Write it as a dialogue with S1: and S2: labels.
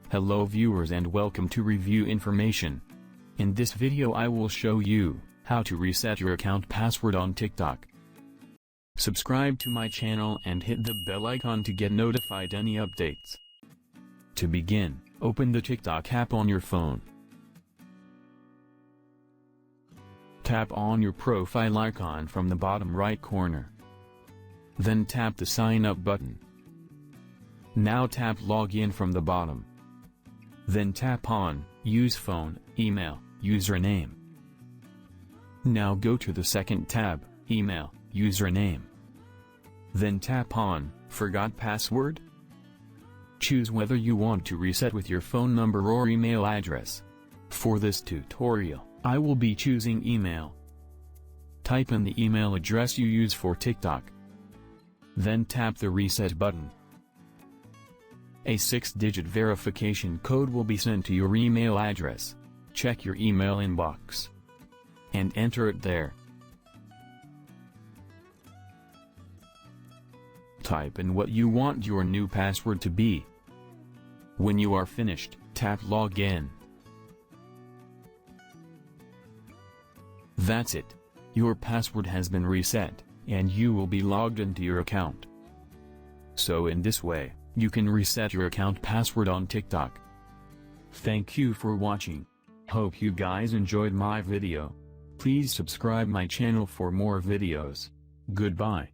S1: Hello viewers and welcome to Review Information. In this video I will show you how to reset your account password on TikTok. Subscribe to my channel and hit the bell icon to get notified any updates. To begin, open the TikTok app on your phone. Tap on your profile icon from the bottom right corner. Then tap the sign up button. Now tap login from the bottom. Then tap on use phone, email, username. Now go to the second tab, email, username. Then tap on forgot password. Choose whether you want to reset with your phone number or email address. For this tutorial, I will be choosing email. Type in the email address you use for TikTok. Then tap the reset button. A 6-digit verification code will be sent to your email address. Check your email inbox and enter it there. Type in what you want your new password to be. When you are finished, tap login. That's it. Your password has been reset, and you will be logged into your account. So in this way, you can reset your account password on TikTok. Thank you for watching. Hope you guys enjoyed my video. Please subscribe my channel for more videos. Goodbye.